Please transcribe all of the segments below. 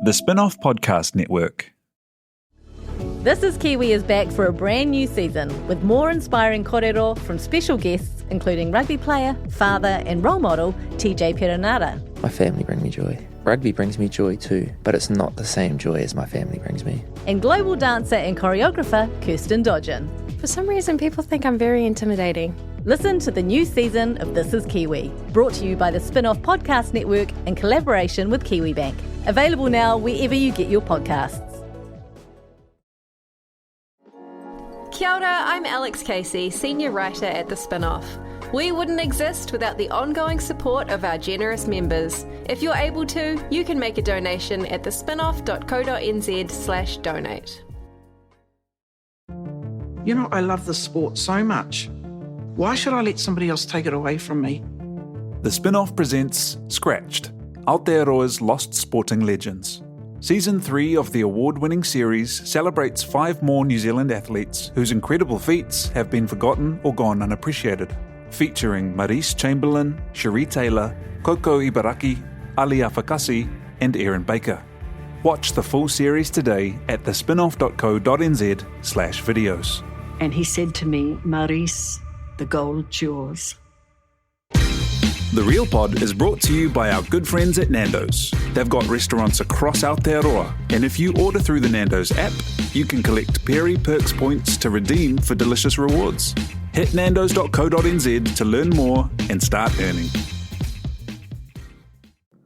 The Spin-off Podcast Network. This is Kiwi is back for a brand new season with more inspiring kōrero from special guests including rugby player, father and role model TJ Perenara. My family bring me joy. Rugby brings me joy too, but it's not the same joy as my family brings me. And global dancer and choreographer Kirsten Dodgen. For some reason, people think I'm very intimidating. Listen to the new season of This is Kiwi, brought to you by the Spin-off Podcast Network in collaboration with KiwiBank. Available now wherever you get your podcasts. Kia ora, I'm Alex Casey, senior writer at The Spin-off. We wouldn't exist without the ongoing support of our generous members. If you're able to, you can make a donation at thespinoff.co.nz/donate. You know, I love the sport so much. Why should I let somebody else take it away from me? The Spin-off presents Scratched, Aotearoa's Lost Sporting Legends. Season 3 of the award-winning series celebrates 5 more New Zealand athletes whose incredible feats have been forgotten or gone unappreciated. Featuring Maurice Chamberlain, Cherie Taylor, Coco Ibaraki, Ali Afakasi and Aaron Baker. Watch the full series today at thespinoff.co.nz/videos. And he said to me, Maurice, the gold's yours. The Real Pod is brought to you by our good friends at Nando's. They've got restaurants across Aotearoa, and if you order through the Nando's app, you can collect Perry Perks points to redeem for delicious rewards. Hit nandos.co.nz to learn more and start earning.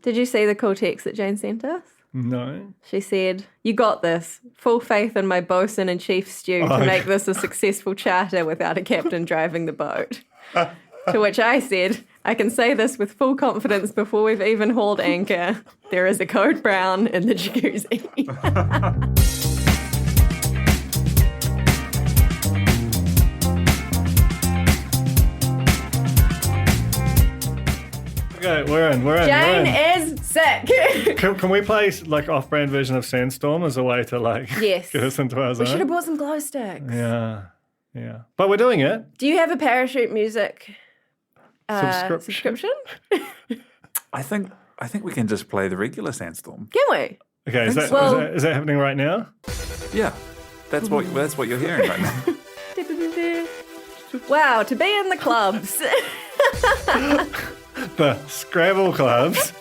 Did you see the cool text that Jane sent us? No. She said, "You got this. Full faith in my bosun and chief stew to make this a successful charter without a captain driving the boat." To which I said, "I can say this with full confidence before we've even hauled anchor. There is a code brown in the jacuzzi." Okay, we're in. Jane is sick. Can we play like off-brand version of Sandstorm as a way to Yes. get us into our zone? We should have brought some glow sticks. Yeah. But we're doing it. Do you have a parachute music subscription? I think we can just play the regular Sandstorm. Can we? Okay, is that happening right now? Yeah, that's what you're hearing right now. Wow, to be in the clubs. The Scrabble clubs.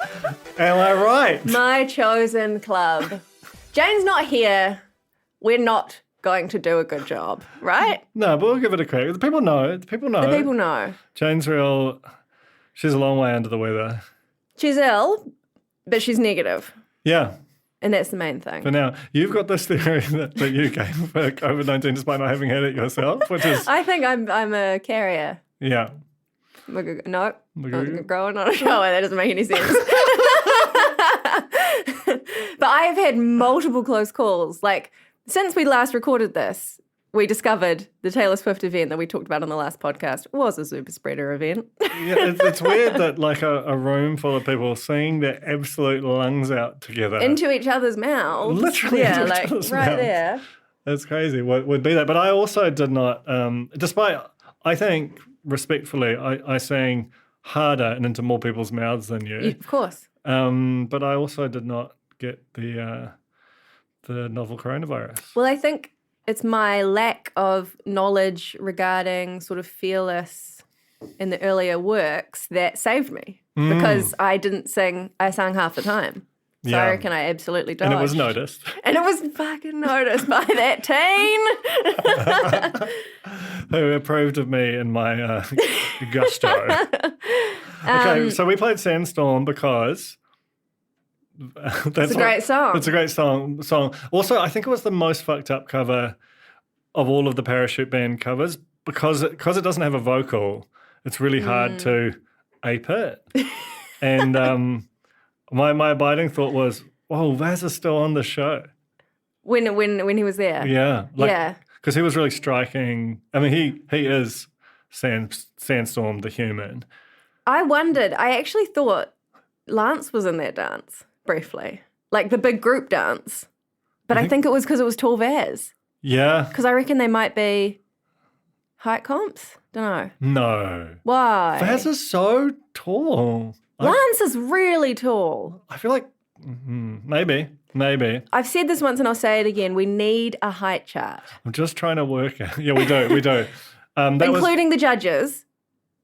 Am I right? My chosen club. Jane's not here. We're not going to do a good job, right? No, but we'll give it a crack. The people know. The people know. Jane's she's a long way under the weather. She's ill, but she's negative. Yeah. And that's the main thing. For now, you've got this theory that you gave for COVID-19 despite not having had it yourself, which is... I think I'm a carrier. Yeah. No, growing on a shower. That doesn't make any sense. But I have had multiple close calls. Like, since we last recorded this, we discovered the Taylor Swift event that we talked about on the last podcast was a super spreader event. Yeah, it's weird that like a room full of people singing their absolute lungs out together. Into each other's mouths. Literally yeah, into like each other's right mouths. there. That's crazy. Would be that. But I also did not, despite, I think, respectfully, I sang harder and into more people's mouths than you. Of course. But I also did not get the novel coronavirus. Well, I think it's my lack of knowledge regarding sort of fearless in the earlier works that saved me because I didn't sing. I sang half the time. So Yeah. I reckon I absolutely dodged. And it was noticed. And it was fucking noticed by that teen. Who approved of me in my gusto. Okay, so we played Sandstorm because... It's a great song. It's a great song. Also, I think it was the most fucked up cover of all of the Parachute Band covers because it doesn't have a vocal. It's really hard to ape it. And my abiding thought was, "Whoa, Vaz is still on the show." When he was there. Yeah, yeah. Because he was really striking. I mean, he is Sandstorm the human. I wondered. I actually thought Lance was in that dance briefly, like the big group dance. But I think it was because it was tall Vaz. Yeah. Because I reckon they might be height comps. Don't know. No. Why? Vaz is so tall. Lance is really tall. I feel like Maybe. I've said this once and I'll say it again. We need a height chart. I'm just trying to work it. Yeah, we do. Including the judges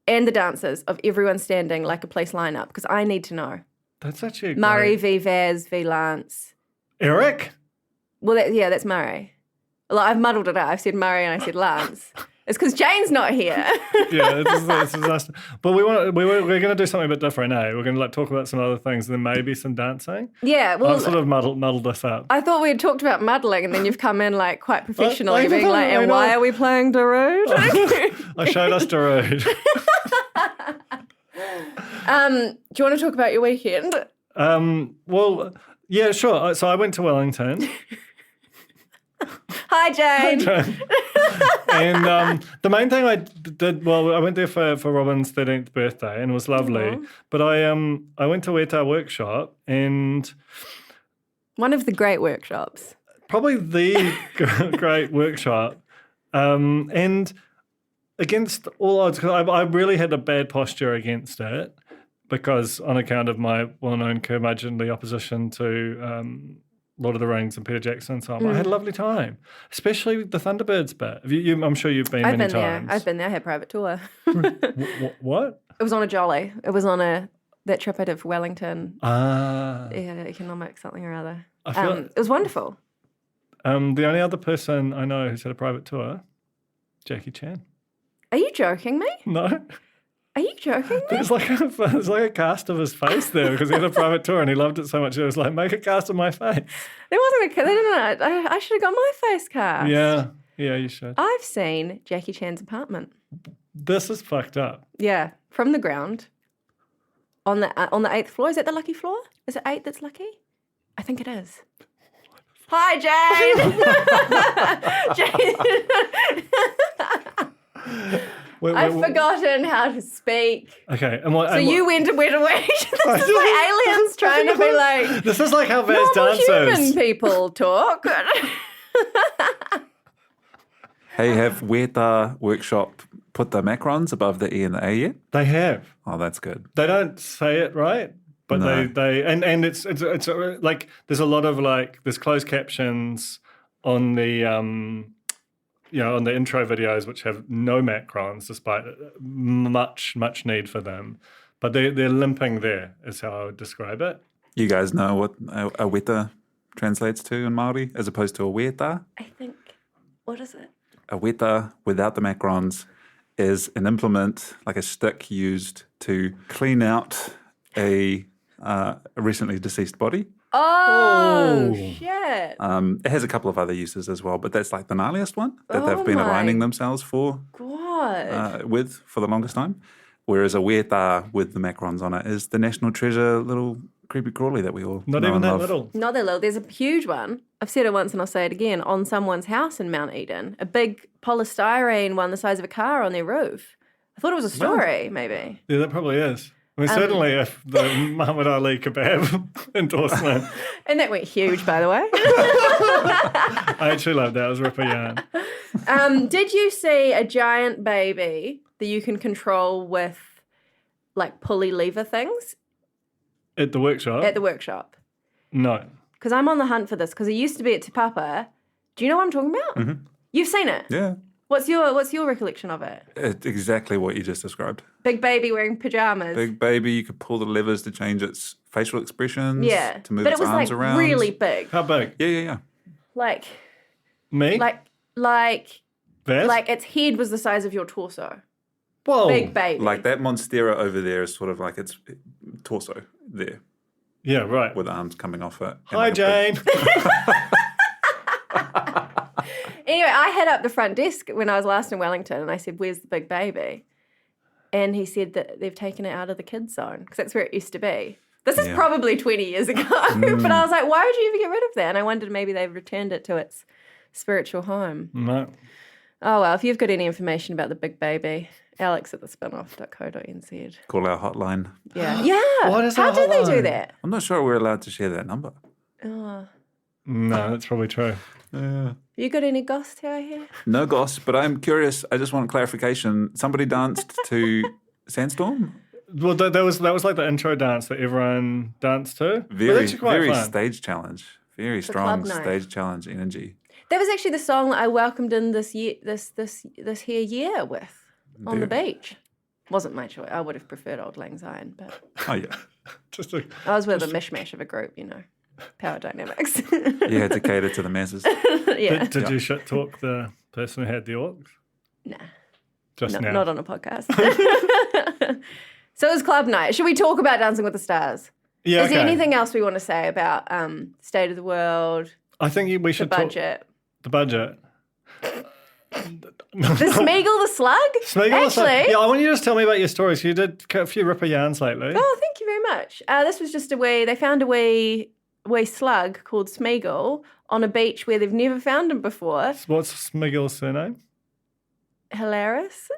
and the dancers of everyone standing like a police lineup, because I need to know. That's actually Murray great. v Vaz v Lance. Eric? Well, that's Murray. Well, I've muddled it up. I've said Murray and I said Lance. It's because Jane's not here. Yeah, it's a disaster. But we're going to do something a bit different now. We're going to talk about some other things and then maybe some dancing. Yeah, well, I've sort of muddled this up. I thought we had talked about muddling and then you've come in like quite professionally being like, I and know. why are we playing Darude? I showed us Darude. Do you want to talk about your weekend? Well, yeah, sure. So I went to Wellington. Hi, Jane. And the main thing I did, I went there for Robin's 13th birthday and it was lovely. Aww. But I went to Weta workshop and One of the great workshops. probably the great workshop. And against all odds, because I really had a bad posture against it because on account of my well-known curmudgeonly opposition to Lord of the Rings and Peter Jackson and so on. I had a lovely time, especially the Thunderbirds bit. I'm sure you've been many times. I've been there. I had a private tour. What? It was on a jolly. It was on that trip I did for Wellington. Ah. Yeah, economic something or other. I feel It was wonderful. the only other person I know who's had a private tour, Jackie Chan. Are you joking me? No. Are you joking me? There's like a cast of his face there because he had a private tour and he loved it so much. It was like, make a cast of my face. There wasn't a. They didn't. I should have got my face cast. Yeah, you should. I've seen Jackie Chan's apartment. This is fucked up. Yeah, from the ground. On the 8th floor. Is that the lucky floor? Is it 8 that's lucky? I think it is. Hi, Jane. I've forgotten how to speak. Okay. So you went away. This is like aliens trying to be like. This is like how Vaz Normal human dances. people talk. Hey, have Weta workshop put the macrons above the E and the A yet? They have. Oh, that's good. They don't say it right, but No. they and it's like there's a lot of like there's closed captions on the on the intro videos which have no macrons despite much need for them, but they're limping there is how I would describe it. You guys know what a weta translates to in Māori as opposed to a weta? I think. What is it? A weta without the macrons is an implement, like a stick used to clean out a recently deceased body. Oh, shit. It has a couple of other uses as well, but that's like the gnarliest one that Oh they've been my aligning themselves for God. for the longest time. Whereas a weta with the macrons on it is the national treasure little creepy crawly that we all Not know even and that love. little. Not that little. There's a huge one. I've said it once and I'll say it again. On someone's house in Mount Eden, a big polystyrene one the size of a car on their roof. I thought it was a story, maybe. Yeah, that probably is. I mean, certainly if the Muhammad Ali kebab endorsement. And that went huge, by the way. I actually loved that. It was ripper yarn. Did you see a giant baby that you can control with like pulley lever things At the workshop? at the workshop? No. Because I'm on the hunt for this because it used to be at Te Papa. Do you know what I'm talking about? Mm-hmm. You've seen it? Yeah, What's your recollection of it? it's exactly what you just described. Big baby wearing pajamas. Big baby, you could pull the levers to change its facial expressions, Yeah. to move But its it was arms like around. really big. How big? Yeah. Like Me? like Vaz? its head was the size of your torso. Whoa. Big baby. Like that monstera over there is sort of like its torso there, Yeah, right. with arms coming off it. and Hi, like a big- Jane. Anyway, I hit up the front desk when I was last in Wellington and I said, "Where's the big baby?" And he said that they've taken it out of the kids' zone because that's where it used to be. This is Yeah. probably 20 years ago. But I was like, why would you even get rid of that? And I wondered maybe they've returned it to its spiritual home. No. Oh, well, if you've got any information about the big baby, Alex at the spinoff.co.nz. Call our hotline. Yeah. Yeah. What is How our do they do hotline? that? I'm not sure we're allowed to share that number. Oh. No, that's probably true. Yeah. You got any goss Te Aihe? No goss, but I'm curious. I just want clarification. Somebody danced to Sandstorm? Well, that was like the intro dance that everyone danced to. Very, quite very fun. stage challenge. Very strong club night. stage challenge energy. That was actually the song that I welcomed in this year with on the beach. Wasn't my choice. I would have preferred Old Lang Syne, but Oh, yeah. I was with a mishmash of a group, power dynamics. You had to cater to the masses. Yeah. Did you shit talk the person who had the orcs? Nah. Just now. Not on a podcast. So it was club night. Should we talk about Dancing with the Stars? Yeah. Is there anything else we want to say about state of the world, I think we the should budget? talk the budget. The Smeagol the Slug? Smeagol, Actually. yeah, I want you to just tell me about your stories. You did a few ripper yarns lately. Oh, thank you very much. This was just they found a wee slug called Smeagol on a beach where they've never found him before. What's Smeagol's surname? Hilarious.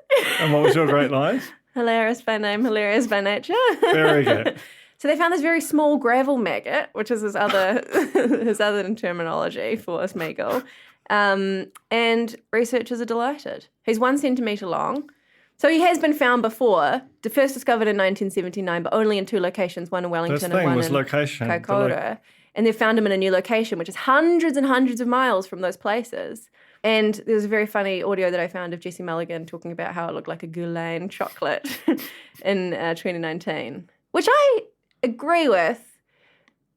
And what was your great line? Hilarious by name, hilarious by nature. Very good. So they found this very small gravel maggot, which is his other terminology for a Smeagol. And researchers are delighted. He's 1 centimetre long. So he has been found before, first discovered in 1979, but only in 2 locations, one in Wellington and one in Kaikoura. And they've found him in a new location, which is hundreds and hundreds of miles from those places. And there was a very funny audio that I found of Jessie Mulligan talking about how it looked like a Gouline chocolate in 2019, which I agree with,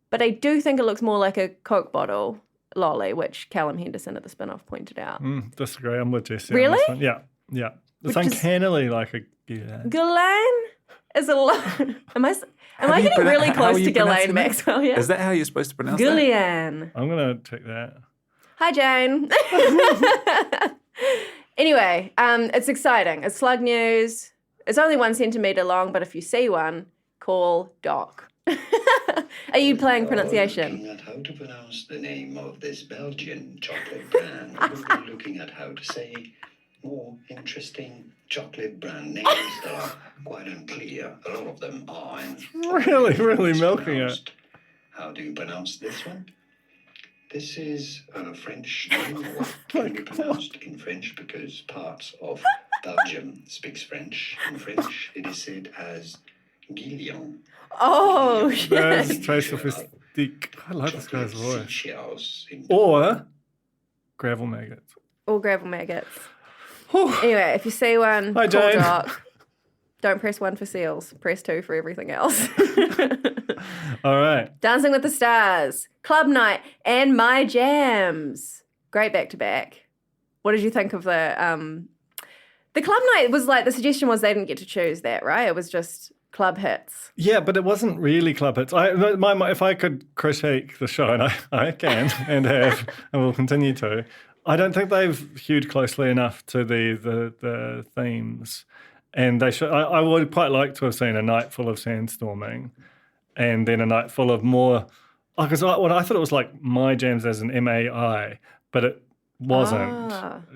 but I do think it looks more like a Coke bottle lolly, which Callum Henderson at the spin-off pointed out. Disagree. I'm with Jessie. Really? On this one. Yeah. Yeah. It's uncannily like a Gouline. Gouline is a lot. Am I getting really close to Ghislaine Maxwell? Yeah. Is that how you're supposed to pronounce that? Gouline. I'm going to take that. Hi, Jane. Anyway, it's exciting. It's slug news. It's only 1 centimetre long, but if you see one, call Doc. Are you playing pronunciation? Looking at how to pronounce the name of this Belgian chocolate brand. We'll be looking at how to say more interesting chocolate brand names that are quite unclear. A lot of them are. Really milking it. How do you pronounce this one? This is a French name, or can be pronounced in French because parts of Belgium speaks French. In French, it is said as Guillon. Oh, That's shit. très sophistique. I like this guy's voice. Seashells in Or gravel maggots. Or gravel maggots. Anyway, if you see one, Hi, call Jane. Doc. Don't press 1 for seals. Press 2 for everything else. All right. Dancing with the Stars, Club Night, and My Jams. Great back-to-back. What did you think of the Club Night? Was like, the suggestion was they didn't get to choose that, right? It was just club hits. Yeah, but it wasn't really club hits. If I could critique the show, and I can and have and will continue to, I don't think they've hewed closely enough to the themes. And they should. I would quite like to have seen a night full of sandstorming, and then a night full of more. Because I thought it was like My Jams as an MAI, but it wasn't.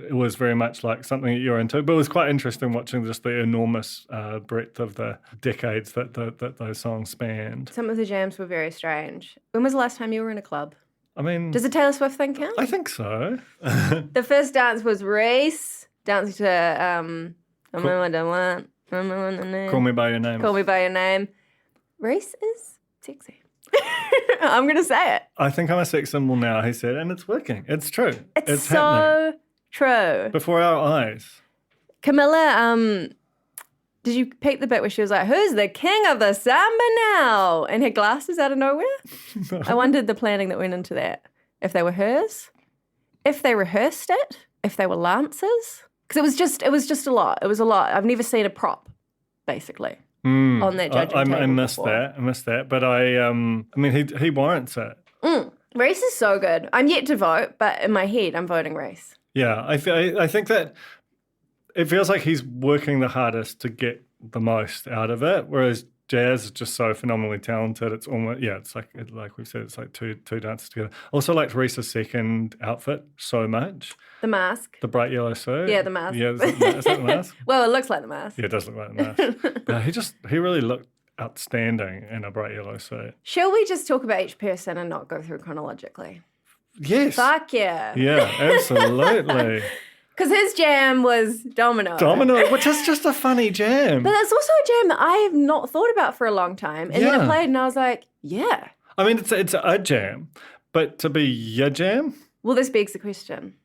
It was very much like something that you're into. But it was quite interesting watching just the enormous breadth of the decades that those songs spanned. Some of the jams were very strange. When was the last time you were in a club? I mean, Does the Taylor Swift thing count? I think so. The first dance was Reese dancing to Call Me By Your Name. Call Me By Your Name. Reese is sexy. I'm going to say it. I think I'm a sex symbol now, he said, and it's working. It's true. It's so happening. true. Before our eyes. Camilla, did you peep the bit where she was like, who's the king of the samba now? And her glasses out of nowhere? I wondered the planning that went into that. If they were hers, if they rehearsed it, if they were lancers. Because it was just a lot. It was a lot. I've never seen a prop, basically, on that judging table I missed before. that. I missed that. But I mean, he warrants it. Reese is so good. I'm yet to vote, but in my head, I'm voting Reese. Yeah, I think that it feels like he's working the hardest to get the most out of it, whereas Jazz is just so phenomenally talented. It's almost, it's like we've said, it's like two dances together. Also liked Reese's second outfit so much. The mask. The bright yellow suit. Yeah, the mask. Yeah, is that the mask? Well, it looks like the mask. Yeah, it does look like the mask. But he really looked outstanding in a bright yellow suit. Shall we just talk about each person and not go through chronologically? Yes. Fuck yeah. Yeah, absolutely. Because his jam was Domino. Domino, which is just a funny jam. But that's also a jam that I have not thought about for a long time. And then it played and I was like, yeah. I mean, it's a jam, but to be your jam? Well, this begs the question.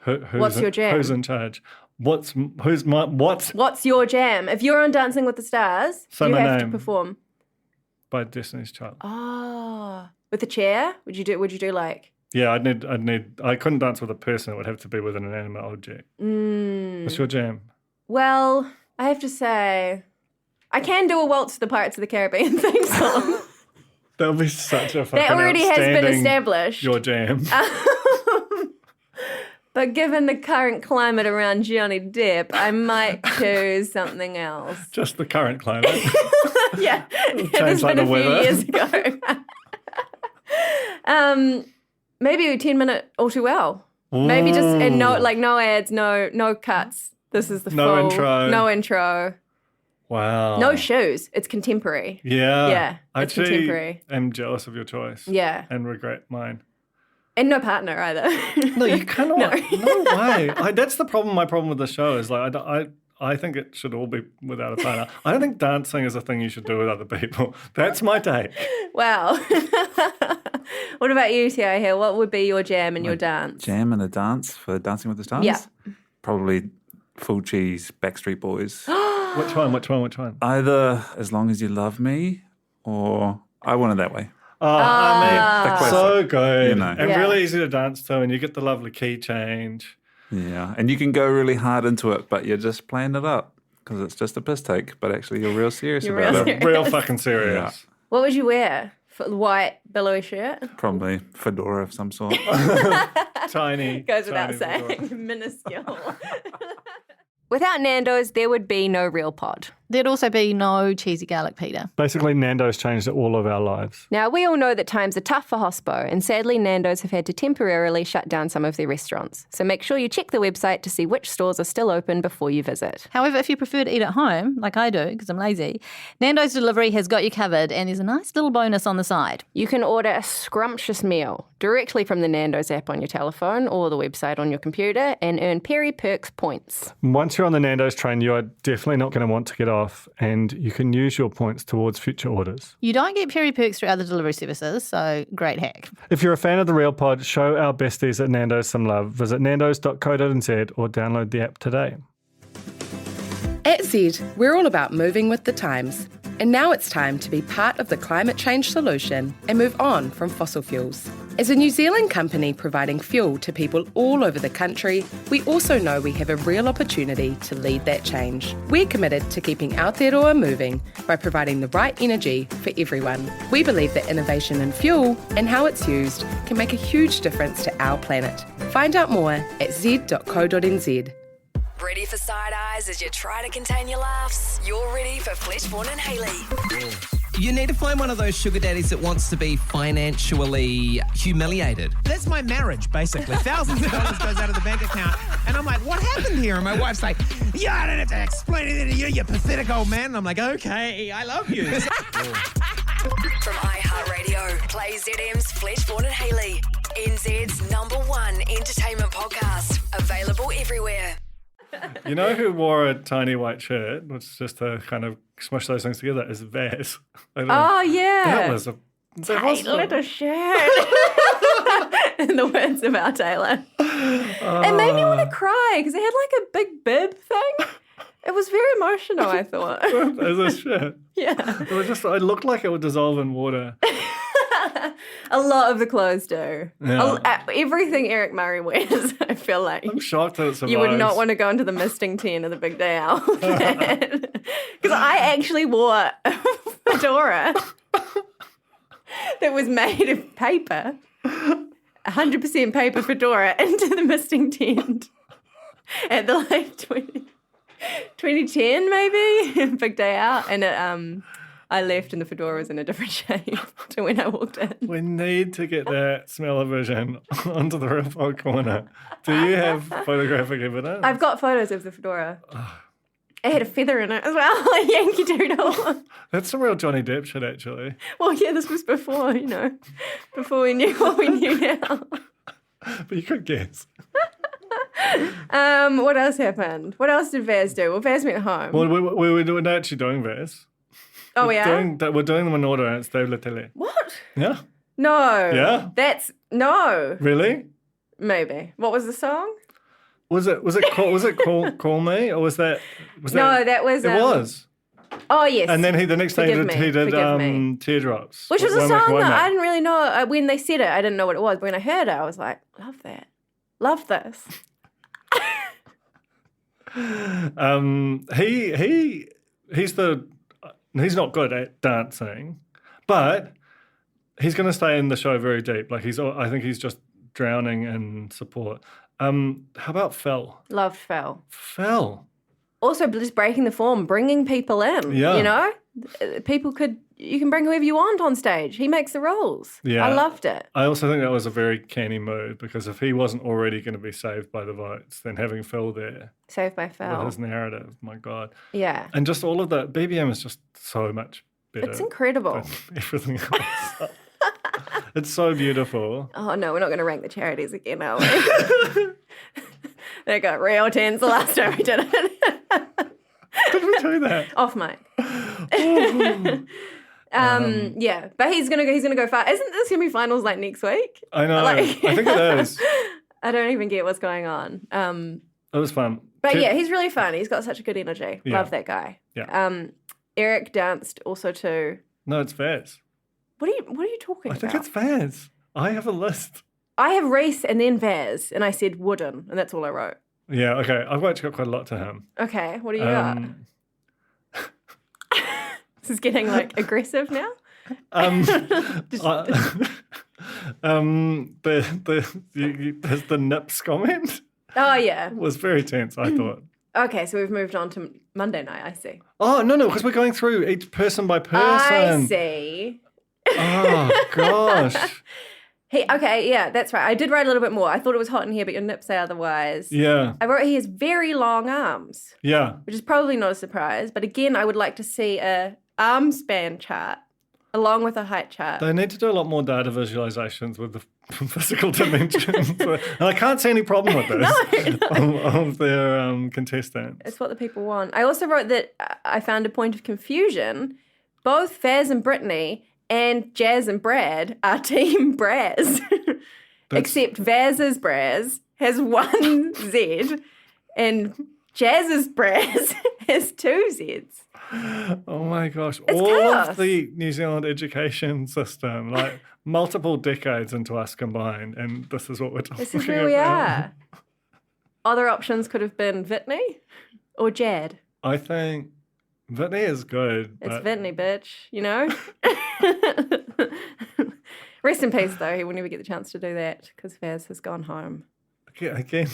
What's your jam? Who's in charge? What's your jam? If you're on Dancing with the Stars, Say you my have name. to perform. By Destiny's Child. Oh. With a chair? Would you do like... Yeah, I couldn't dance with a person. It would have to be with an inanimate object. What's your jam? Well, I have to say, I can do a waltz to the Pirates of the Caribbean theme song. That would be such a fucking That already has been outstanding established. Your jam. But given the current climate around Johnny Depp, I might choose something else. Just the current climate. Yeah, Change this like been the a few weather. years ago. Maybe a 10-minute All Too Well. Maybe just and no ads, no cuts. This is the No full, intro. no intro, Wow. no shoes. It's contemporary. Yeah. Yeah, I it's actually contemporary. am jealous of your choice. Yeah, And regret mine. and no partner either. No, you cannot. No. No way. That's the problem. My problem with the show is like I think it should all be without a partner. I don't think dancing is a thing you should do with other people. That's my take. Wow. What about you, Te Aihe? What would be your jam and your dance? Jam and a dance for Dancing with the Stars? Yeah. Probably Full Cheese, Backstreet Boys. Which one? Either As Long As You Love Me or I Want It That Way. Oh, I The mean, classic, so good. you know. And Yeah. really easy to dance to, and you get the lovely key change. Yeah, and you can go really hard into it, but you're just playing it up because it's just a piss take, but actually you're real serious You're about real it. serious. Real fucking serious. What would you wear? White billowy shirt? Probably fedora of some sort. Tiny. Goes without tiny fedora. saying. Minuscule. Without Nando's, there would be no real pod. There'd also be no cheesy garlic pita. Basically, Nando's changed all of our lives. Now, we all know that times are tough for hospo, and sadly, Nando's have had to temporarily shut down some of their restaurants. So make sure you check the website to see which stores are still open before you visit. However, if you prefer to eat at home, like I do because I'm lazy, Nando's Delivery has got you covered and there's a nice little bonus on the side. You can order a scrumptious meal directly from the Nando's app on your telephone or the website on your computer and earn Peri Perks points. Once you're on the Nando's train, you are definitely not going to want to get off, and you can use your points towards future orders. You don't get Peri Perks through other delivery services, so great hack. If you're a fan of The Real Pod, show our besties at Nando's some love. Visit nandos.co.nz or download the app today. At Zed, we're all about moving with the times. And now it's time to be part of the climate change solution and move on from fossil fuels. As a New Zealand company providing fuel to people all over the country, we also know we have a real opportunity to lead that change. We're committed to keeping Aotearoa moving by providing the right energy for everyone. We believe that innovation in fuel and how it's used can make a huge difference to our planet. Find out more at z.co.nz. Ready for side eyes as you try to contain your laughs? You're ready for Fleshborn and Hayley. You need to find one of those sugar daddies that wants to be financially humiliated. That's my marriage, basically. Thousands of dollars goes out of the bank account, and I'm like, what happened here? And my wife's like, yeah, I don't have to explain it to you, you pathetic old man. And I'm like, okay, I love you. From iHeartRadio, play ZM's Fleshborn and Hayley, NZ's #1 entertainment podcast. Available everywhere. You know who wore a tiny white shirt, which is just to kind of smush those things together, is Vaz. Oh, yeah. That was a... Tight little shirt. In the words of our Taylor. It made me want to cry because it had like a big bib thing. It was very emotional, I thought. As a shirt. Yeah. It was just, it looked like it would dissolve in water. A lot of the clothes do. Yeah. Everything Eric Murray wears, I feel like. I'm shocked that it survives. You would not want to go into the misting tent of the Big Day Owl. Because I actually wore a fedora that was made of paper, 100% paper fedora, into the misting tent at the like 2010 maybe, Big Day Out. And I left and the fedora was in a different shape to when I walked in. We need to get that smell-o-vision onto the Real Pod corner. Do you have photographic evidence? I've got photos of the fedora. It had a feather in it as well, a Yankee Doodle. That's some real Johnny Depp shit, actually. Well, yeah, this was before, before we knew what we knew now. But you could guess. What else happened? What else did Vaz do? Well, Vaz went home. Well, we're actually doing Vaz. Oh, we're doing them in order and it's DWTS. What? Yeah. No. Yeah? No. Really? Maybe. What was the song? Was it Call Me? Or was that... No, that was... It was. Oh, yes. And then the next day he did me. Teardrops. Which was a song that I didn't really know. When they said it, I didn't know what it was. But when I heard it, I was like, love that. Love this. He's not good at dancing, but he's going to stay in the show very deep. Like I think he's just drowning in support. How about Phil? Loved Phil. Phil. Also, just breaking the form, bringing people in. Yeah. You know, you can bring whoever you want on stage. He makes the rules. Yeah. I loved it. I also think that was a very canny move because if he wasn't already going to be saved by the votes, then having Phil there. Saved by Phil. With his narrative, my God. Yeah. And just all of the BBM is just so much better. It's incredible. Than everything else. It's so beautiful. Oh, no, we're not going to rank the charities again, are we? They got real tense the last time we did it. Did we do that? Off mic. Yeah, but he's gonna go far. Isn't the semi-finals like next week? I know. I think it is. I don't even get what's going on. It was fun. But yeah, he's really fun. He's got such a good energy. Yeah. Love that guy. Yeah. Eric danced also too. No, it's Vaz. What are you talking about? I think it's Vaz. I have a list. I have Reese and then Vaz, and I said wooden, and that's all I wrote. Yeah, okay. I've actually got quite a lot to him. Okay, what do you got? This is getting like aggressive now. The nips comment. Oh yeah, was very tense. I thought. Okay, so we've moved on to Monday night. I see. Oh no, because we're going through each person by person. I see. Oh gosh. Okay, yeah, that's right. I did write a little bit more. I thought it was hot in here, but your nips say otherwise. Yeah. I wrote he has very long arms. Yeah. Which is probably not a surprise. But again, I would like to see a arm span chart along with a height chart. They need to do a lot more data visualizations with the physical dimensions. And I can't see any problem with this of their contestants. It's what the people want. I also wrote that I found a point of confusion. Both Faz and Brittany and Jazz and Brad are Team Braz. Except Vaz's Braz has one Z and Jazz's Braz has two Zs. Oh my gosh. It's all chaos. of the New Zealand education system, like multiple decades into us combined, and this is what we're talking about. This is where we are. Other options could have been Whitney or Jad. I think Whitney is good. It's Whitney, bitch, you know? Rest in peace, though. He will never get the chance to do that because Vaz has gone home. Again,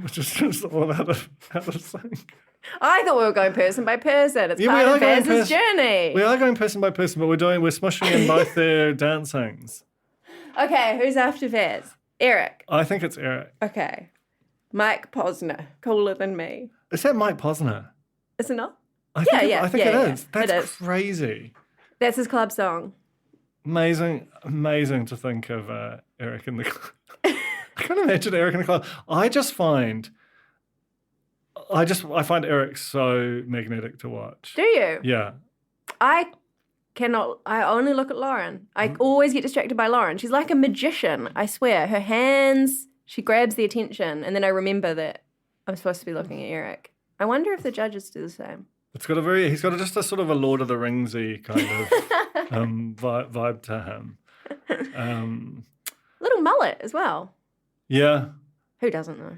just all out of sync. I thought we were going person by person. It's part of Vaz's journey. We are going person by person, but we're smushing in both their dancings. Okay, who's after Vaz? Eric. I think it's Eric. Okay. Mike Posner, cooler than me. Is that Mike Posner? Is it not? I think it is. That's crazy. That's his club song. Amazing to think of Eric in the club. I can't imagine Eric in the club. I find Eric so magnetic to watch. Do you? Yeah. I only look at Lauren. I always get distracted by Lauren. She's like a magician, I swear. Her hands, she grabs the attention, and then I remember that I'm supposed to be looking at Eric. I wonder if the judges do the same. He's got just a sort of a Lord of the Ringsy kind of vibe to him. Little mullet as well. Yeah. Who doesn't know?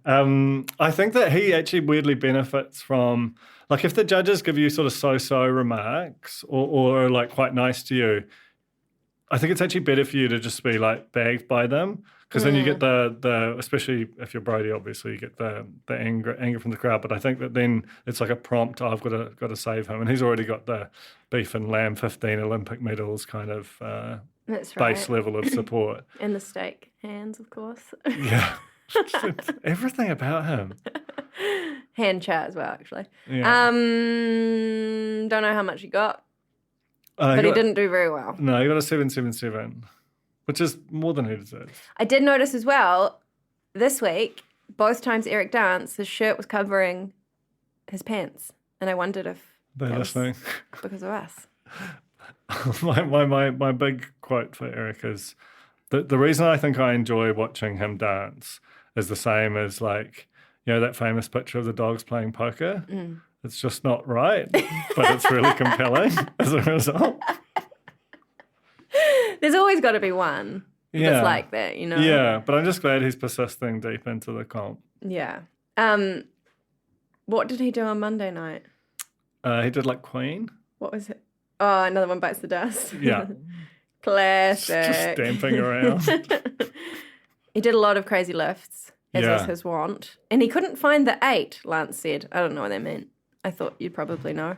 I think that he actually weirdly benefits from, like, if the judges give you sort of so-so remarks or are like quite nice to you, I think it's actually better for you to just be like bagged by them. Because then you get the especially if you're Brody, obviously you get the anger from the crowd. But I think that then it's like a prompt. I've got to save him, and he's already got the beef and lamb 15 Olympic medals kind of That's right. base level of support. And the steak hands, of course. Yeah, it's everything about him. Hand chart as well, actually. Yeah. Don't know how much he got, but he didn't do very well. No, he got a 777. Which is more than he deserves. I did notice as well, this week, both times Eric danced, his shirt was covering his pants. And I wondered if they're that was listening because of us. my big quote for Eric is the reason I think I enjoy watching him dance is the same as like, you know, that famous picture of the dogs playing poker. It's just not right, but it's really compelling as a result. There's always got to be one that's like that, you know? Yeah, but I'm just glad he's persisting deep into the comp. Yeah. What did he do on Monday night? He did like Queen. What was it? Oh, Another One Bites the Dust. Yeah. Classic. Just stamping around. He did a lot of crazy lifts, as is his wont. And he couldn't find the 8, Lance said. I don't know what that meant. I thought you'd probably know.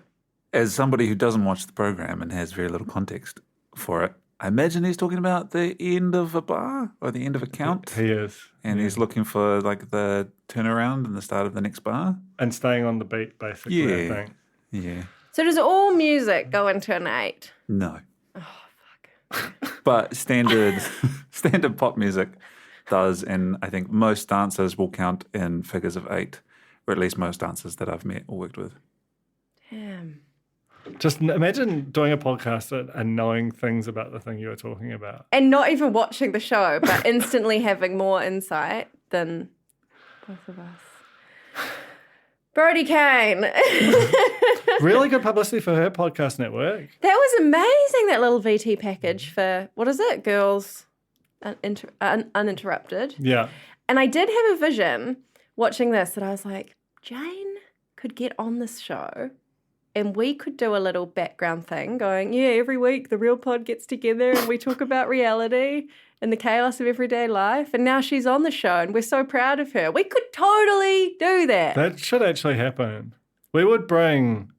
As somebody who doesn't watch the program and has very little context for it, I imagine he's talking about the end of a bar or the end of a count. He is. And he's looking for like the turnaround and the start of the next bar. And staying on the beat, basically, I think. Yeah. So does all music go into an 8? No. Oh, fuck. But standard pop music does, and I think most dancers will count in figures of 8, or at least most dancers that I've met or worked with. Damn. Just imagine doing a podcast and knowing things about the thing you were talking about. And not even watching the show, but instantly having more insight than both of us. Brody Kane. Really good publicity for her podcast network. That was amazing, that little VT package for, what is it? Girls Uninterrupted. Yeah. And I did have a vision watching this that I was like, Jane could get on this show and we could do a little background thing going, yeah, every week the Real Pod gets together and we talk about reality and the chaos of everyday life. And now she's on the show and we're so proud of her. We could totally do that. That should actually happen. We would bring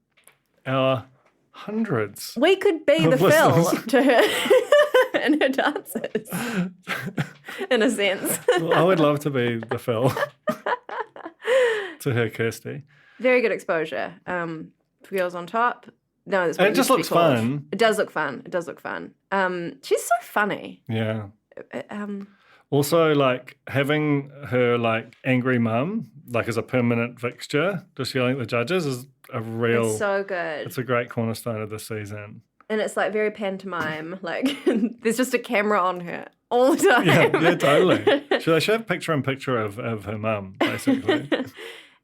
our hundreds. We could be the Phil to her and her dancers, in a sense. Well, I would love to be the Phil to her Kirsty. Very good exposure. Girls on Top. No, that's what and it just looks fun. It does look fun. It does look fun. She's so funny. Yeah. Also, like having her like angry mum like as a permanent fixture, just yelling at the judges, is a real. It's so good. It's a great cornerstone of this season. And it's like very pantomime. Like there's just a camera on her all the time. Yeah, totally. They should have picture-in-picture of her mum, basically.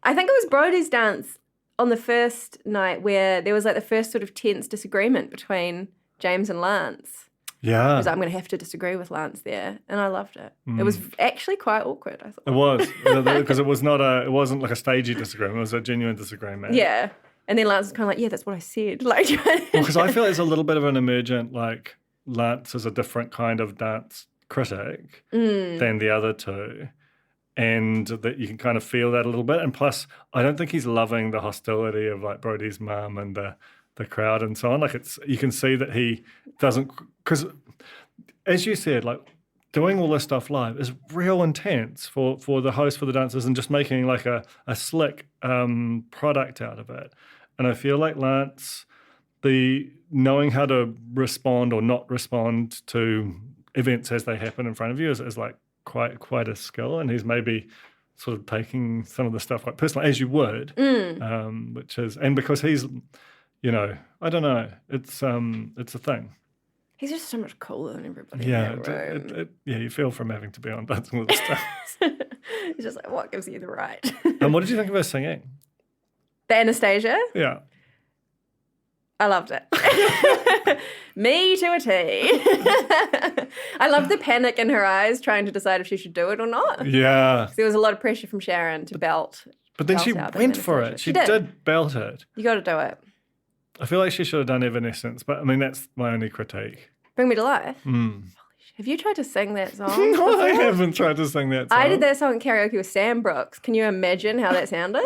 I think it was Brody's dance on the first night where there was like the first sort of tense disagreement between James and Lance. Yeah. Because I'm going to have to disagree with Lance there. And I loved it. It was actually quite awkward, I thought. It was. Because it wasn't like a stagey disagreement. It was a genuine disagreement. Yeah. And then Lance was kind of like, yeah, that's what I said. Like, because I feel there's a little bit of an emergent, like, Lance is a different kind of dance critic than the other two. And that you can kind of feel that a little bit. And plus, I don't think he's loving the hostility of, like, Brody's mum and the crowd and so on. Like, you can see that he doesn't, because as you said, like, doing all this stuff live is real intense for the host, for the dancers, and just making like a slick product out of it. And I feel like Lance, the knowing how to respond or not respond to events as they happen in front of you is like quite a skill. And he's maybe sort of taking some of the stuff quite personally, as you would, which is, and because he's, you know, I don't know, it's a thing. He's just so much cooler than everybody. Yeah, in that room. You feel from having to be on Dancing with the Stars. He's just like, what gives you the right? And what did you think of her singing? The Anastasia? Yeah. I loved it. Me to a T. I loved the panic in her eyes trying to decide if she should do it or not. Yeah. There was a lot of pressure from Sharon to belt. But then she went for it. She did belt it. You got to do it. I feel like she should have done Evanescence, but I mean, that's my only critique. Bring Me to Life? Have you tried to sing that song? No, I haven't tried to sing that song. I did that song in karaoke with Sam Brooks. Can you imagine how that sounded?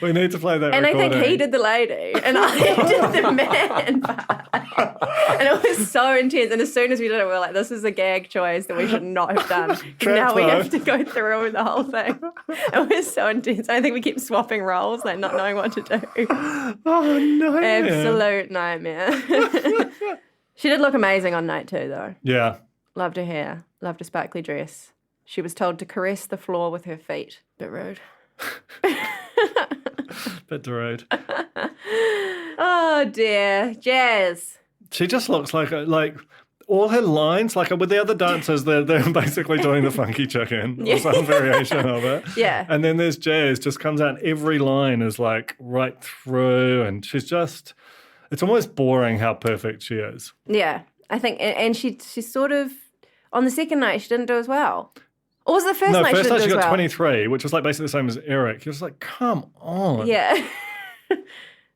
We need to play that And recording. I think he did the lady, and I did the man part. And it was so intense. And as soon as we did it, we were like, this is a gag choice that we should not have done. Now we have to go through the whole thing. It was so intense. I think we kept swapping roles, like not knowing what to do. Oh, no. Absolute nightmare. She did look amazing on night 2, though. Yeah. Loved her hair. Loved her sparkly dress. She was told to caress the floor with her feet. Bit rude. Bit rude. Oh dear, Jazz. She just looks like all her lines, like with the other dancers, they're basically doing the funky chicken or some variation of it. Yeah. And then there's Jazz, just comes out, and every line is like right through, and she's just, it's almost boring how perfect she is. Yeah, I think, and she sort of, on the second night, she didn't do as well. Or was it the first night she didn't do as well? No, first night she got 23, which was like basically the same as Eric. You're just like, come on. Yeah.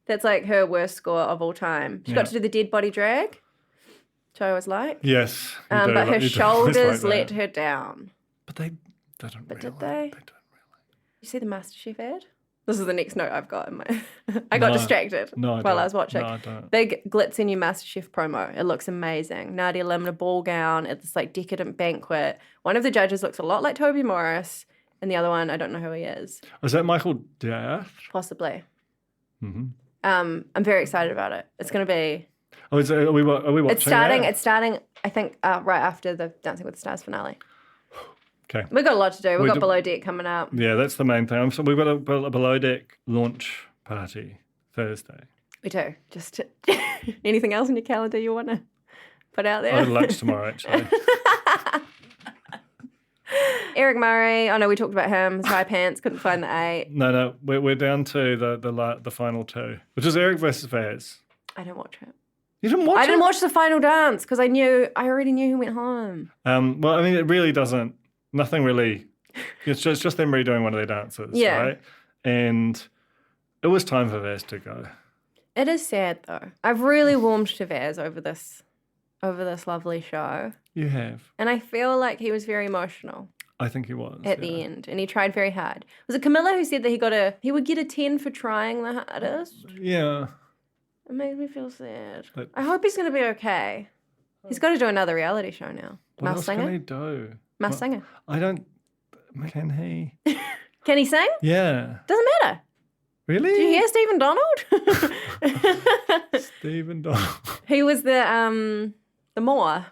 That's like her worst score of all time. She got to do the dead body drag, which I always like. Yes. But her shoulders let her down. But they didn't really. But did they? They didn't really. You see the MasterChef ad? This is the next note I've got in my... I got distracted while I was watching. No, I don't. Big glitzy new MasterChef promo. It looks amazing. Nadia Lim in a ball gown at this like decadent banquet. One of the judges looks a lot like Toby Morris, and the other one, I don't know who he is. Is that Michael Dath? Possibly. Mm-hmm. I'm very excited about it. It's going to be... Oh, are we watching It's starting, that? I think, right after the Dancing with the Stars finale. Okay. We've got a lot to do. We've got Below Deck coming up. Yeah, that's the main thing. So we've got a Below Deck launch party Thursday. We do. Just anything else in your calendar you want to put out there? I had lunch tomorrow, actually. Eric Murray. Oh, no, we talked about him. His high pants. Couldn't find the 8. No, we're down to the final 2, which is Eric versus Vaz. I didn't watch it. You didn't watch it? I didn't watch the final dance because I already knew who went home. Well, I mean, it really doesn't. Nothing really. It's just them redoing one of their dances, right? And it was time for Vaz to go. It is sad though. I've really warmed to Vaz over this lovely show. You have. And I feel like he was very emotional. I think he was at the end, and he tried very hard. Was it Camilla who said that he would get a 10 for trying the hardest? Yeah. It made me feel sad. I hope he's going to be okay. He's got to do another reality show now. What Masked else Singer? can he do? Masked Singer. I don't. Can he? Can he sing? Yeah. Doesn't matter. Really? Did you hear Stephen Donald? Stephen Donald. He was the Moor.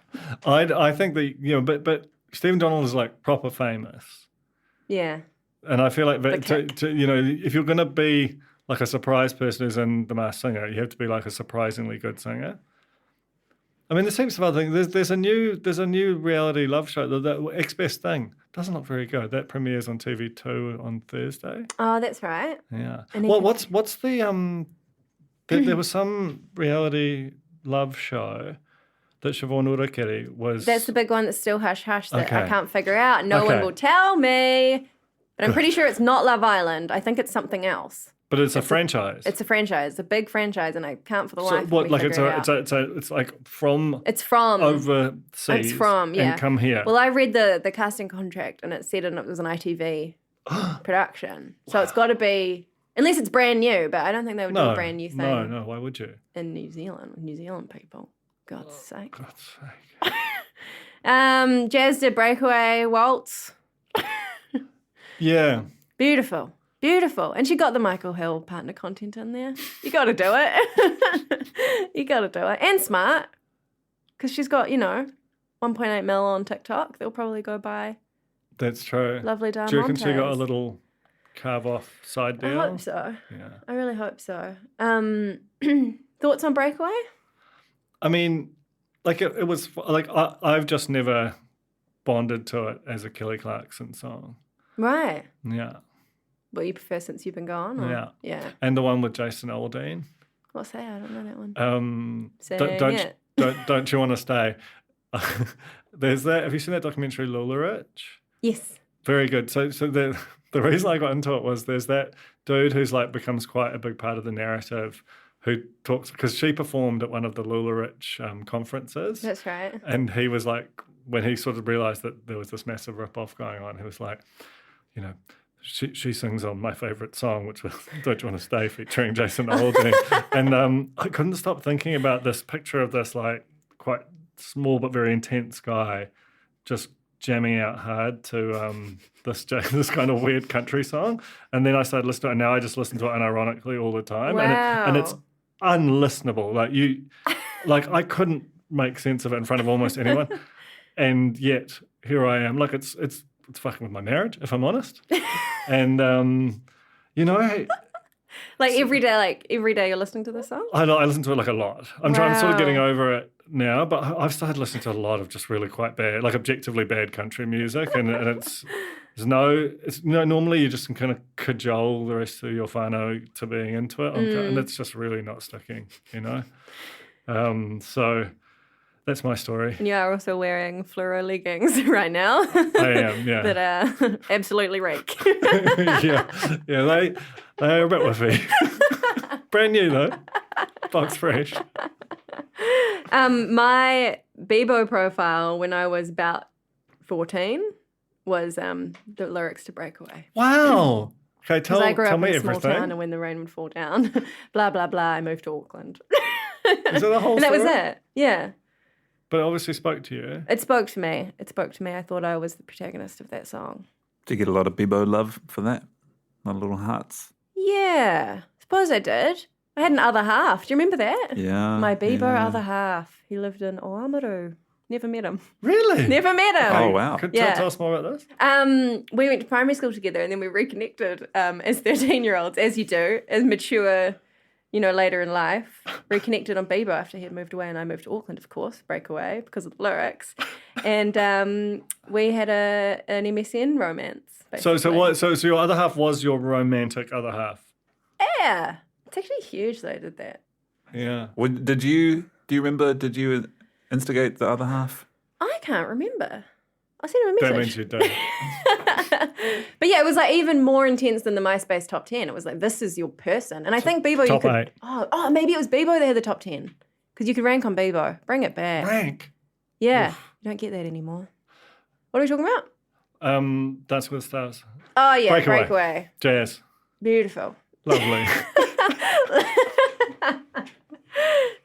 I think that but Stephen Donald is like proper famous. Yeah. And I feel like that if you're going to be like a surprise person who's in The Masked Singer, you have to be like a surprisingly good singer. I mean, there's heaps of other things. There's a new reality love show. The Ex Best Thing doesn't look very good. That premieres on TV2 on Thursday. Oh, that's right. Yeah. Well, what's the there was some reality love show that Siobhan Urakere was. That's the big one that's still hush hush that Okay. I can't figure out. No one will tell me. But I'm pretty sure it's not Love Island. I think it's something else. But it's a franchise. It's a franchise, a big franchise, and I can't for the life of what? me Like figure it out. it's like from. It's from overseas. It's from and come here. Well, I read the casting contract, and it said it was an ITV production. So it's got to be, unless it's brand new. But I don't think they would do a brand new thing. No. Why would you? In New Zealand, with New Zealand people. God's sake. God's sake. Jazz did Breakaway Waltz. Yeah. Beautiful. Beautiful. And she got the Michael Hill partner content in there. You got to do it. You got to do it. And smart. Because she's got, 1.8 mil on TikTok. They'll probably go buy. That's true. Lovely diamonds. Do you reckon she got a little carve-off side deal? I hope so. Yeah. I really hope so. Thoughts on Breakaway? I mean, like it was like I've just never bonded to it as a Kelly Clarkson song. Right. Yeah. What you prefer since you've been gone? Or? Yeah. Yeah. And the one with Jason Aldean. What's that? I don't know that one. Don't you want to stay? There's that. Have you seen that documentary LuLaRich? Yes. Very good. So the reason I got into it was there's that dude who's like becomes quite a big part of the narrative, who talks because she performed at one of the LuLaRich conferences. That's right. And he was like, when he sort of realised that there was this massive rip-off going on, he was like, she sings on my favourite song, which was Don't You Want to Stay, featuring Jason Aldean. And I couldn't stop thinking about this picture of this like quite small but very intense guy just jamming out hard to this kind of weird country song. And then I started listening to it, and now I just listen to it unironically all the time. Wow. And it's unlistenable. Like I couldn't make sense of it in front of almost anyone. And yet here I am. Like it's it's fucking with my marriage, if I'm honest. And, Like every day you're listening to this song? I listen to it like a lot. I'm sort of getting over it now, but I've started listening to a lot of just really quite bad, like objectively bad country music, and normally you just can kind of cajole the rest of your whānau to being into it, and it's just really not sticking, So that's my story. And you are also wearing fluoro leggings right now. I am, yeah. That absolutely reek. yeah, they are a bit whiffy. Brand new though, box fresh. My Bebo profile when I was about 14 was the lyrics to Breakaway. Wow. Okay, tell me everything. I grew up in a small town, and when the rain would fall down, blah, blah, blah, I moved to Auckland. Is that the whole and story? that was it, yeah. But it obviously spoke to you. It spoke to me. I thought I was the protagonist of that song. Did you get a lot of Bebo love for that? A lot of little hearts? Yeah, suppose I did. I had an other half. Do you remember that? Yeah. My Bebo other half. He lived in Oamaru. Never met him. Really? Never met him. Oh, wow. Could tell us more about this? We went to primary school together, and then we reconnected as 13-year-olds, as you do, as mature, later in life. Reconnected on Bebo after he had moved away, and I moved to Auckland, of course, Breakaway, because of the lyrics. And we had an MSN romance, basically. So your other half was your romantic other half? Yeah. It's actually huge that I did that. Yeah. Do you instigate the other half? I can't remember. I sent him a message. That means you do. But yeah, it was like even more intense than the MySpace top 10. It was like, this is your person. And I think Bebo, top you could... 8. Oh, maybe it was Bebo that had the top 10. Because you could rank on Bebo. Bring it back. Rank? Yeah. Oof. You don't get that anymore. What are we talking about? Dance with the Stars. Oh, yeah. Breakaway. Jazz. Beautiful. Lovely.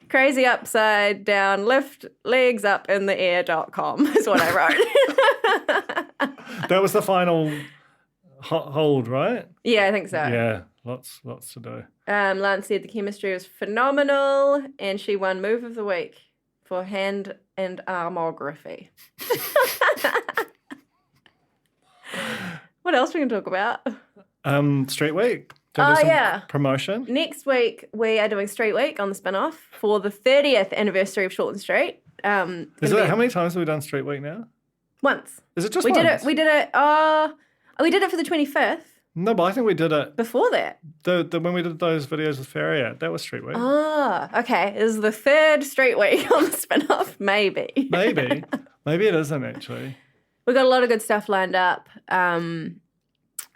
Crazy upside down, lift legs up in the air.com is what I wrote. That was the final hold, right? Yeah, I think so. Yeah, lots to do. Lance said the chemistry was phenomenal, and she won Move of the Week for hand and armography. What else are we going to talk about? Street Week. Yeah. Promotion. Next week, we are doing Street Week on the spin-off for the 30th anniversary of Shortland Street. How many times have we done Street Week now? Once. Is it just once? We did it for the 25th. No, but I think we did it before that. When we did those videos with Farrier, that was Street Week. Oh, okay. This is the third Street Week on the spin-off, maybe. Maybe it isn't actually. We've got a lot of good stuff lined up.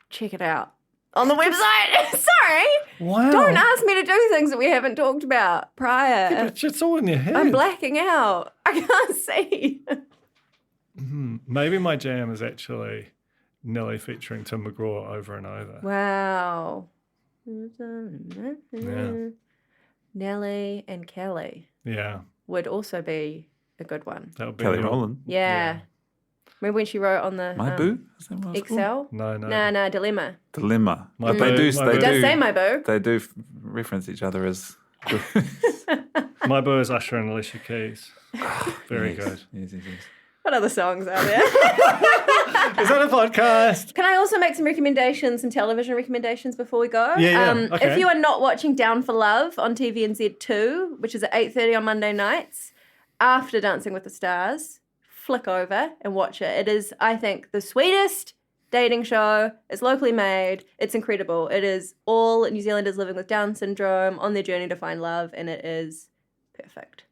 Check it out on the website. Sorry. Wow. Don't ask me to do things that we haven't talked about prior. Yeah, but it's all in your head. I'm blacking out. I can't see. Maybe my jam is actually Nelly featuring Tim McGraw over and over. Wow. Yeah. Nelly and Kelly. Yeah. Would also be a good one. That would be Kelly Rowland. Yeah. Remember when she wrote on the My Boo? Is that what it's Excel? called? No. No, Dilemma. Dilemma. My But Boo, they do. My They Boo. It does do. say My Boo. They do reference each other as. My Boo is Usher and Alicia Keys. Very good. Yes. What other songs are there? Is that a podcast? Can I also make some recommendations, some television recommendations before we go? Yeah. Okay. If you are not watching Down for Love on TVNZ 2, which is at 8:30 on Monday nights, after Dancing with the Stars, flick over and watch it. It is, I think, the sweetest dating show. It's locally made. It's incredible. It is all New Zealanders living with Down syndrome on their journey to find love, and it is perfect.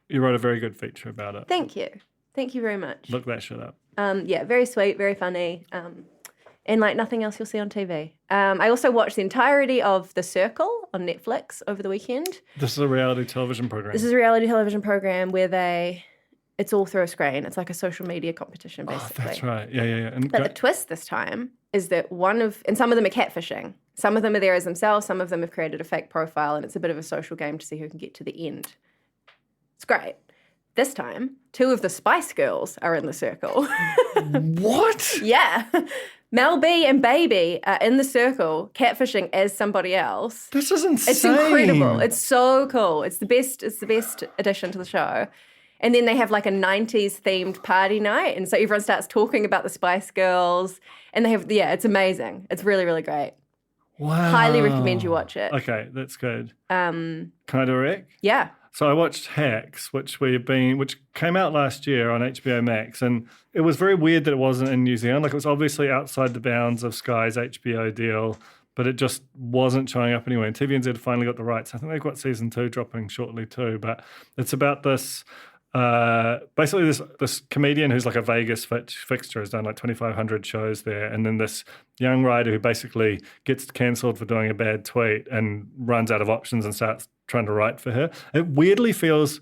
You wrote a very good feature about it. Thank you. Thank you very much. Look that shit up. Yeah, very sweet, very funny, and like nothing else you'll see on TV. I also watched the entirety of The Circle on Netflix over the weekend. This is a reality television program. This is a reality television program where it's all through a screen. It's like a social media competition, basically. Oh, that's right. Yeah. But the twist this time is that and some of them are catfishing. Some of them are there as themselves. Some of them have created a fake profile, and it's a bit of a social game to see who can get to the end. It's great. This time, 2 of the Spice Girls are in The Circle. What? Yeah. Mel B and Baby are in The Circle, catfishing as somebody else. This is insane. It's incredible. It's so cool. It's the best addition to the show. And then they have like a 90s themed party night. And so everyone starts talking about the Spice Girls. And they have, it's amazing. It's really, really great. Wow. Highly recommend you watch it. Okay, that's good. Can I do a rec? Yeah. So I watched Hacks, which came out last year on HBO Max, and it was very weird that it wasn't in New Zealand. Like, it was obviously outside the bounds of Sky's HBO deal, but it just wasn't showing up anywhere. And TVNZ finally got the rights. I think they've got season 2 dropping shortly too. But it's about this. Basically, this comedian who's like a Vegas fixture has done like 2,500 shows there, and then this young writer who basically gets cancelled for doing a bad tweet and runs out of options and starts trying to write for her. It weirdly feels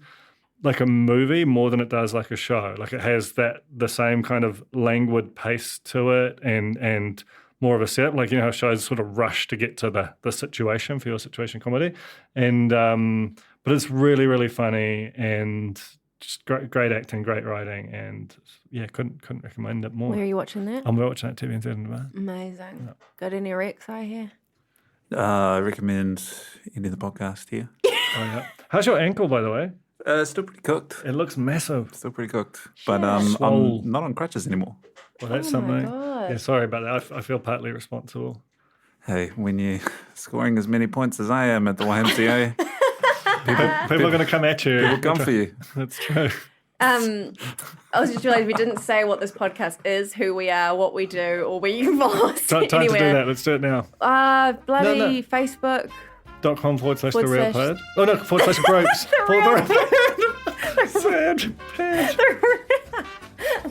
like a movie more than it does like a show. Like, it has the same kind of languid pace to it and more of a setup. Like, how shows sort of rush to get to the situation for your situation comedy, and but it's really, really funny and just great acting, great writing, and couldn't recommend it more. Where are you watching that? I'm watching that TVNZ in Dubai. Amazing. Yeah. Got any recs I hear? I recommend ending the podcast here. Oh, yeah. How's your ankle, by the way? Still pretty cooked. It looks massive. Still pretty cooked. But I'm not on crutches anymore. Well, that's something. Yeah, sorry about that. I feel partly responsible. Hey, when you're scoring as many points as I am at the YMCA, people are going to come at you. People come for you. That's true. I was just realising we didn't say what this podcast is, who we are, what we do, or where you can follow us. Time to do that. Let's do it now. Bloody Facebook. .com/The Real Pod. Oh, no, /groups. Sad pad.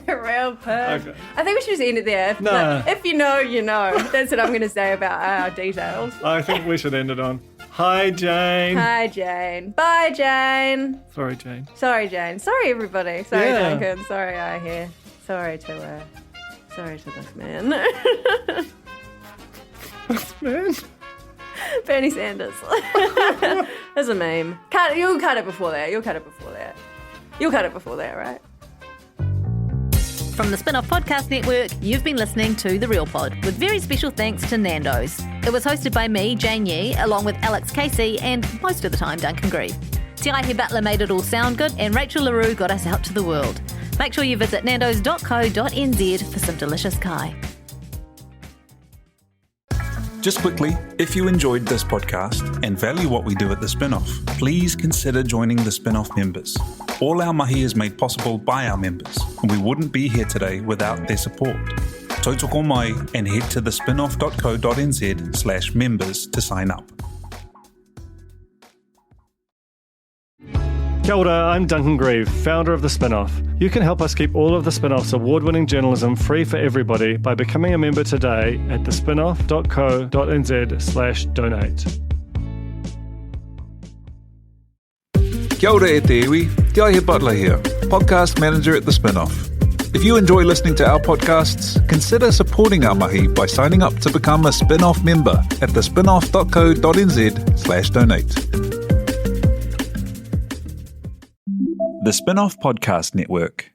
The Real Pod. Okay. I think we should just end it there. If you know, you know. That's what I'm going to say about our details. I think we should end it on, hi, Jane. Hi, Jane. Bye, Jane. Sorry, Jane. Sorry, Jane. Sorry, everybody. Sorry, Duncan. Sorry, I hear. Sorry to this man. This man? Bernie Sanders. There's a meme. You'll cut it before that. You'll cut it before that, right? From the Spin-Off Podcast Network, you've been listening to The Real Pod, with very special thanks to Nando's. It was hosted by me, Jane Yee, along with Alex Casey and, most of the time, Duncan Grieve. Te Aihe Butler made it all sound good, and Rachel LaRue got us out to the world. Make sure you visit nandos.co.nz for some delicious kai. Just quickly, if you enjoyed this podcast and value what we do at The Spin-Off, please consider joining the Spin-Off members. All our mahi is made possible by our members, and we wouldn't be here today without their support. Tautoko mai and head to thespinoff.co.nz/members to sign up. Kia ora, I'm Duncan Grieve, founder of The Spin-Off. You can help us keep all of The Spin-Off's award-winning journalism free for everybody by becoming a member today at thespinoff.co.nz/donate. Kia ora e te iwi, Te Aihe Butler here, podcast manager at The Spin-Off. If you enjoy listening to our podcasts, consider supporting our mahi by signing up to become a Spin-Off member at thespinoff.co.nz/donate. The Spin-Off Podcast Network.